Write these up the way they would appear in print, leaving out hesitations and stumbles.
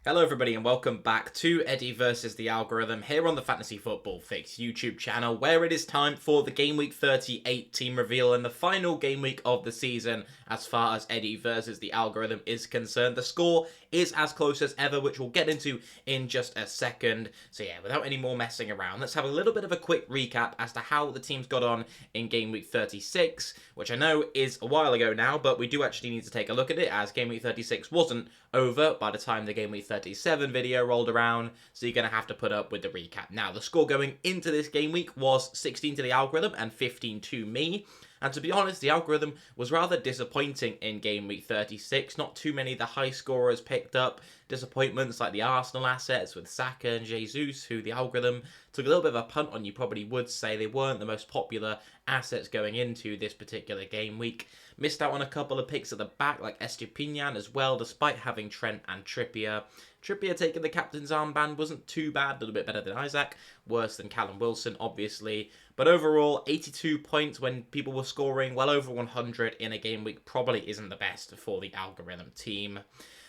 Hello everybody and welcome back to Eddie versus the Algorithm here on the Fantasy Football Fix YouTube channel, where it is time for the Game Week 38 team reveal and the final game week of the season as far as Eddie versus the Algorithm is concerned. The score is as close as ever, which we'll get into in just a second. So yeah, without any more messing around, let's have a little bit of a quick recap as to how the teams got on in Game Week 36, which I know is a while ago now, but we do actually need to take a look at it as Game Week 36 wasn't over by the time the Game Week 37 video rolled around, so you're going to have to put up with the recap. Now, the score going into this game week was 16 to the Algorithm and 15 to me. And to be honest, the Algorithm was rather disappointing in Game Week 36. Not too many of the high scorers picked up. Disappointments like the Arsenal assets with Saka and Jesus, who the Algorithm took a little bit of a punt on. You probably would say they weren't the most popular assets going into this particular game week. Missed out on a couple of picks at the back like Estupinian as well, despite having Trent and Trippier. Trippier taking the captain's armband wasn't too bad, a little bit better than Isaac, worse than Callum Wilson obviously, but overall 82 points when people were scoring well over 100 in a game week probably isn't the best for the Algorithm team.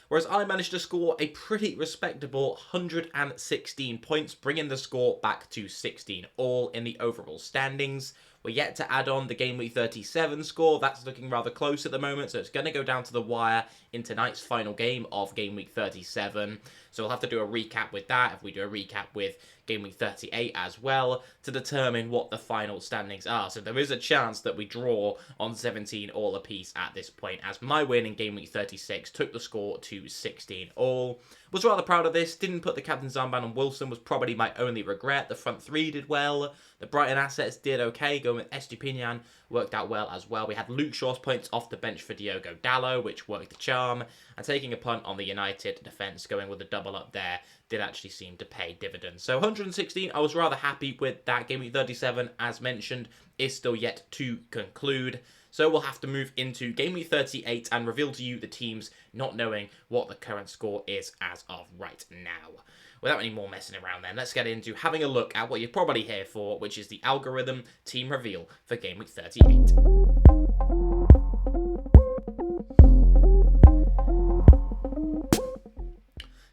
Whereas I managed to score a pretty respectable 116 points, bringing the score back to 16 all in the overall standings. We're yet to add on the Game Week 37 score. That's looking rather close at the moment, so it's going to go down to the wire in tonight's final game of Game Week 37. So we'll have to do a recap with that, if we do a recap with Game Week 38 as well, to determine what the final standings are. So there is a chance that we draw on 17 all apiece at this point, as my win in Game Week 36 took the score to 16 all. Was rather proud of this. Didn't put the captain's armband on Wilson was probably my only regret. The front three did well. The Brighton assets did okay. Going with Estupinian worked out well as well. We had Luke Shaw's points off the bench for Diogo Dalot, which worked the charm. And taking a punt on the United defence, going with a double up there, did actually seem to pay dividends. So 116, I was rather happy with that. Game Week 37, as mentioned, is still yet to conclude. So we'll have to move into Game Week 38 and reveal to you the teams, not knowing what the current score is as of right now. Without any more messing around then, let's get into having a look at what you're probably here for, which is the Algorithm team reveal for Game Week 38.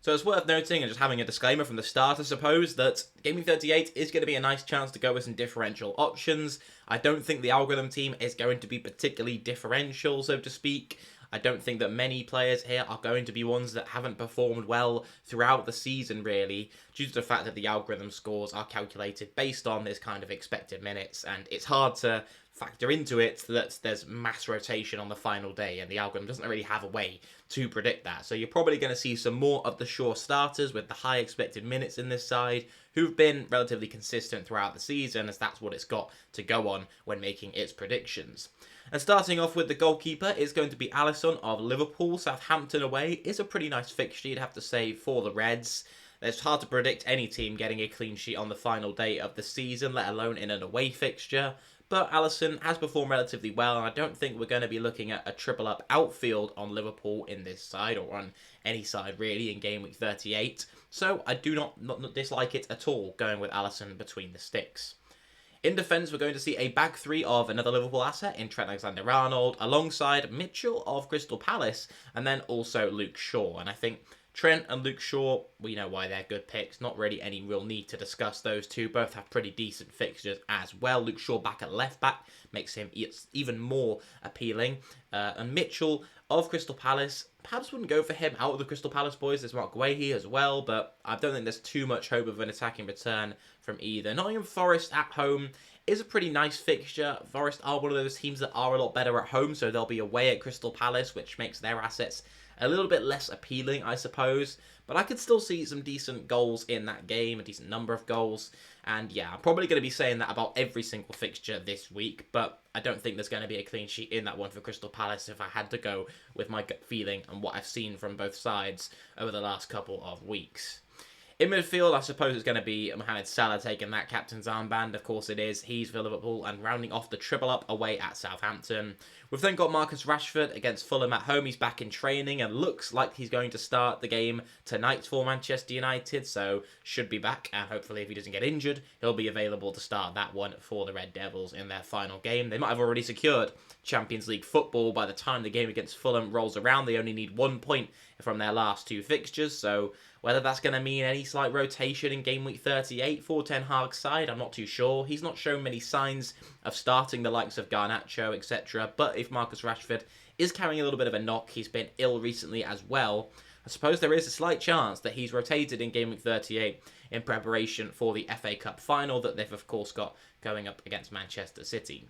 So it's worth noting, and just having a disclaimer from the start, I suppose, that Game Week 38 is going to be a nice chance to go with some differential options. I don't think the Algorithm team is going to be particularly differential, so to speak. I don't think that many players here are going to be ones that haven't performed well throughout the season, really, due to the fact that the Algorithm scores are calculated based on this kind of expected minutes, and it's hard to factor into it that there's mass rotation on the final day, and the Algorithm doesn't really have a way to predict that. So you're probably going to see some more of the sure starters with the high expected minutes in this side, who've been relatively consistent throughout the season, as that's what it's got to go on when making its predictions. And starting off with the goalkeeper is going to be Alisson of Liverpool. Southampton away is a pretty nice fixture, you'd have to say, for the Reds. It's hard to predict any team getting a clean sheet on the final day of the season, let alone in an away fixture. But Alisson has performed relatively well, and I don't think we're going to be looking at a triple-up outfield on Liverpool in this side, or on any side really, in Game Week 38. So I do not dislike it at all, going with Alisson between the sticks. In defence, we're going to see a back three of another Liverpool asset in Trent Alexander-Arnold, alongside Mitchell of Crystal Palace, and then also Luke Shaw. And I think Trent and Luke Shaw, we know why they're good picks. Not really any real need to discuss those two. Both have pretty decent fixtures as well. Luke Shaw back at left back makes him even more appealing. And Mitchell of Crystal Palace, perhaps wouldn't go for him out of the Crystal Palace boys. There's Mark Guehi as well, but I don't think there's too much hope of an attacking return from either. Nottingham Forest at home is a pretty nice fixture. Forest are one of those teams that are a lot better at home, so they'll be away at Crystal Palace, which makes their assets a little bit less appealing, I suppose. But I could still see some decent goals in that game, a decent number of goals. And yeah, I'm probably going to be saying that about every single fixture this week, but I don't think there's going to be a clean sheet in that one for Crystal Palace if I had to go with my gut feeling and what I've seen from both sides over the last couple of weeks. In midfield, I suppose it's going to be Mohamed Salah taking that captain's armband. Of course it is. He's for Liverpool and rounding off the triple up away at Southampton. We've then got Marcus Rashford against Fulham at home. He's back in training and looks like he's going to start the game tonight for Manchester United. So should be back, and hopefully if he doesn't get injured, he'll be available to start that one for the Red Devils in their final game. They might have already secured Champions League football by the time the game against Fulham rolls around. They only need 1 point from their last two fixtures, so Whether that's going to mean any slight rotation in game week 38 for Ten Hag's side, I'm not too sure. He's not shown many signs of starting the likes of Garnacho, etc. But if Marcus Rashford is carrying a little bit of a knock, he's been ill recently as well, I suppose there is a slight chance that he's rotated in game week 38 in preparation for the FA Cup final that they've of course got going up against Manchester City.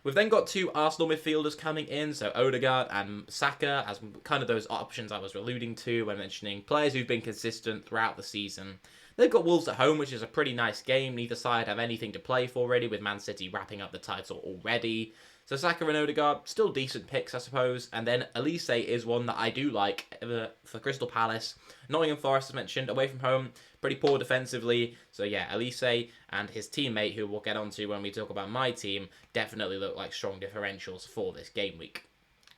We've then got two Arsenal midfielders coming in, so Odegaard and Saka, as kind of those options I was alluding to when mentioning players who've been consistent throughout the season. They've got Wolves at home, which is a pretty nice game. Neither side have anything to play for already, with Man City wrapping up the title already. So Saka and Odegaard, still decent picks, I suppose. And then Elise is one that I do like for Crystal Palace. Nottingham Forest, as mentioned, away from home, pretty poor defensively. So yeah, Elise and his teammate, who we'll get onto when we talk about my team, definitely look like strong differentials for this game week.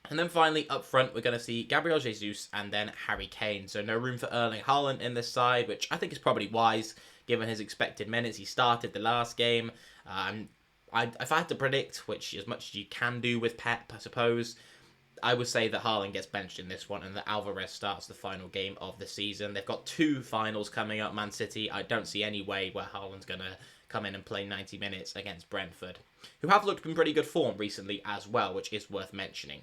And then finally, up front, we're going to see Gabriel Jesus and then Harry Kane. So no room for Erling Haaland in this side, which I think is probably wise, given his expected minutes. He started the last game. If I had to predict, which as much as you can do with Pep, I suppose, I would say that Haaland gets benched in this one and that Alvarez starts the final game of the season. They've got two finals coming up, Man City. I don't see any way where Haaland's going to come in and play 90 minutes against Brentford, who have looked in pretty good form recently as well, which is worth mentioning.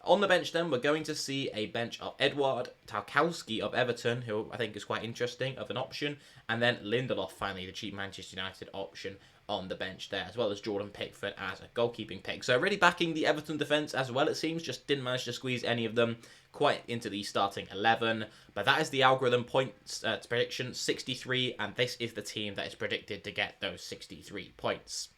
On the bench then, we're going to see a bench of Edward Tarkowski of Everton, who I think is quite interesting of an option, and then Lindelof, finally, the cheap Manchester United option on the bench there, as well as Jordan Pickford as a goalkeeping pick. So really backing the Everton defence as well, it seems, just didn't manage to squeeze any of them quite into the starting 11. But that is the algorithm points prediction, 63, and this is the team that is predicted to get those 63 points.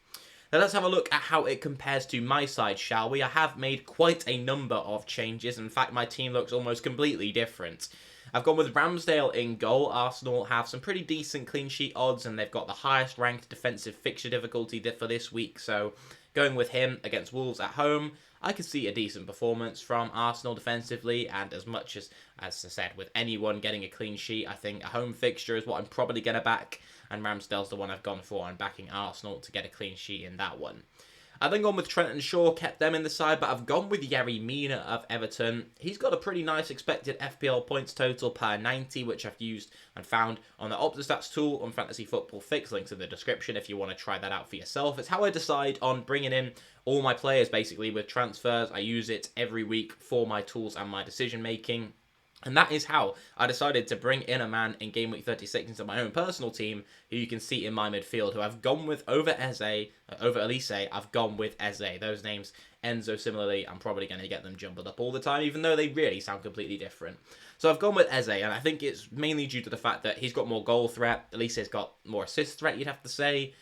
Now let's have a look at how it compares to my side, shall we? I have made quite a number of changes. In fact, my team looks almost completely different. I've gone with Ramsdale in goal. Arsenal have some pretty decent clean sheet odds, and they've got the highest ranked defensive fixture difficulty for this week. So going with him against Wolves at home, I could see a decent performance from Arsenal defensively, and as much as I said, with anyone getting a clean sheet, I think a home fixture is what I'm probably going to back, and Ramsdale's the one I've gone for. I'm backing Arsenal to get a clean sheet in that one. I've then gone with Trent and Shaw, kept them in the side, but I've gone with Yerry Mina of Everton. He's got a pretty nice expected FPL points total per 90, which I've used and found on the OptaStats tool on Fantasy Football Fix. Links in the description if you want to try that out for yourself. It's how I decide on bringing in all my players, basically, with transfers. I use it every week for my tools and my decision making. And that is how I decided to bring in a man in Game Week 36 into my own personal team, who you can see in my midfield, who I've gone with over Elise, I've gone with Eze. Those names end so similarly, I'm probably going to get them jumbled up all the time, even though they really sound completely different. So I've gone with Eze, and I think it's mainly due to the fact that he's got more goal threat. Elise's got more assist threat, you'd have to say.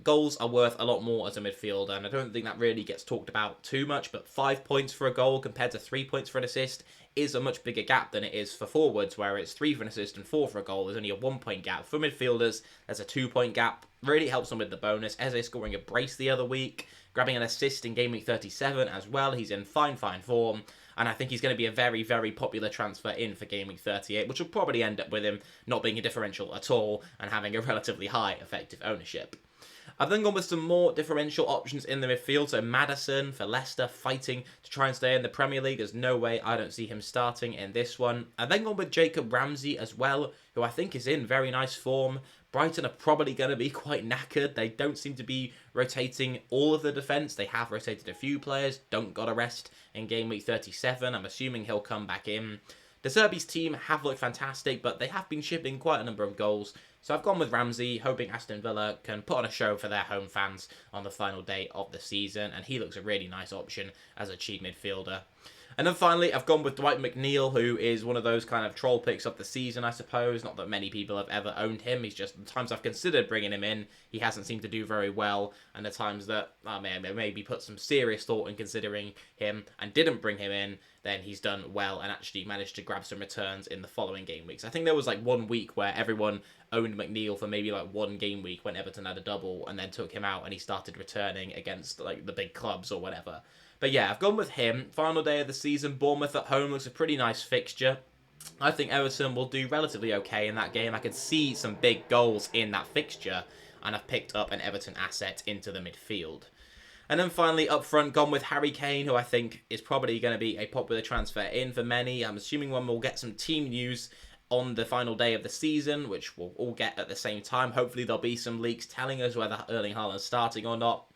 Goals are worth a lot more as a midfielder, and I don't think that really gets talked about too much, but 5 points for a goal compared to 3 points for an assist is a much bigger gap than it is for forwards, where it's 3 for an assist and 4 for a goal. There's only a 1 point gap. For midfielders, there's a 2 point gap. Really helps them with the bonus. Eze scoring a brace the other week, grabbing an assist in Game Week 37 as well. He's in fine form, and I think he's going to be a very, very popular transfer in for Game Week 38, which will probably end up with him not being a differential at all and having a relatively high effective ownership. I've then gone with some more differential options in the midfield. So Maddison for Leicester, fighting to try and stay in the Premier League. There's no way I don't see him starting in this one. I've then gone with Jacob Ramsey as well, who I think is in very nice form. Brighton are probably going to be quite knackered. They don't seem to be rotating all of the defence. They have rotated a few players. Don't got a rest in Game Week 37. I'm assuming he'll come back in. De Zerbi's team have looked fantastic, but they have been shipping quite a number of goals. So I've gone with Ramsey, hoping Aston Villa can put on a show for their home fans on the final day of the season, and he looks a really nice option as a cheap midfielder. And then finally, I've gone with Dwight McNeil, who is one of those kind of troll picks of the season, I suppose. Not that many people have ever owned him. He's just, the times I've considered bringing him in, he hasn't seemed to do very well. And the times that I maybe put some serious thought in considering him and didn't bring him in, then he's done well and actually managed to grab some returns in the following game weeks. I think there was like 1 week where everyone owned McNeil for maybe like 1 game week when Everton had a double and then took him out and he started returning against like the big clubs or whatever. But yeah, I've gone with him. Final day of the season, Bournemouth at home looks a pretty nice fixture. I think Everton will do relatively okay in that game. I could see some big goals in that fixture, and I've picked up an Everton asset into the midfield. And then finally, up front, gone with Harry Kane, who I think is probably going to be a popular transfer in for many. I'm assuming one will get some team news on the final day of the season, which we'll all get at the same time. Hopefully there'll be some leaks telling us whether Erling Haaland's starting or not.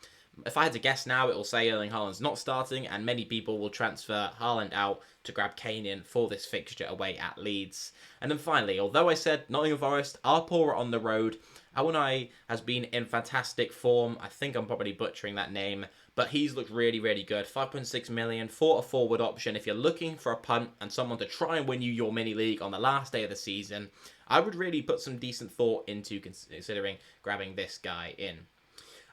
If I had to guess now, it will say Erling Haaland's not starting, and many people will transfer Haaland out to grab Kane in for this fixture away at Leeds. And then finally, although I said Nottingham Forest are poorer on the road, Awonai has been in fantastic form. I think I'm probably butchering that name, but he's looked really, really good. 5.6 million for a forward option. If you're looking for a punt and someone to try and win you your mini league on the last day of the season, I would really put some decent thought into considering grabbing this guy in.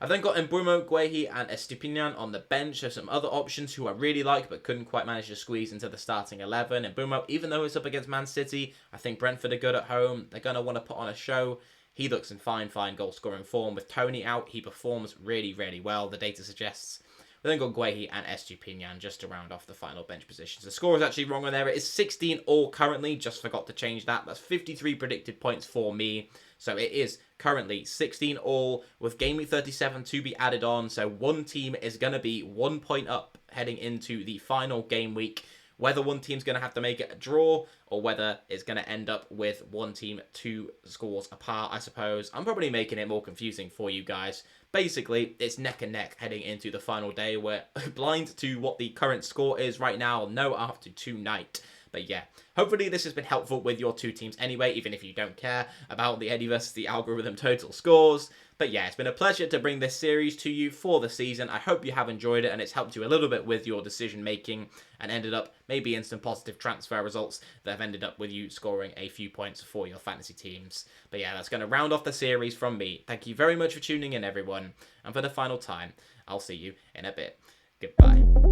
I've then got Mbeumo, Guehi and Estupinian on the bench. There's some other options who I really like but couldn't quite manage to squeeze into the starting 11. Mbeumo, even though it's up against Man City, I think Brentford are good at home. They're going to want to put on a show. He looks in fine goal-scoring form. With Tony out, he performs really, really well, the data suggests. We then got Guehi and Estupinian just to round off the final bench positions. The score is actually wrong on there. It is 16 all currently. Just forgot to change that. That's 53 predicted points for me. So it is currently 16 all with game week 37 to be added on. So one team is going to be 1 point up heading into the final game week. Whether one team's going to have to make it a draw or whether it's going to end up with one team 2 scores apart, I suppose. I'm probably making it more confusing for you guys. Basically, it's neck and neck heading into the final day. We're blind to what the current score is right now. I'll know after tonight. But yeah, hopefully this has been helpful with your two teams anyway, even if you don't care about the Eddie versus the algorithm total scores. But yeah, it's been a pleasure to bring this series to you for the season. I hope you have enjoyed it and it's helped you a little bit with your decision making and ended up maybe in some positive transfer results that have ended up with you scoring a few points for your fantasy teams. But yeah, that's going to round off the series from me. Thank you very much for tuning in, everyone. And for the final time, I'll see you in a bit. Goodbye.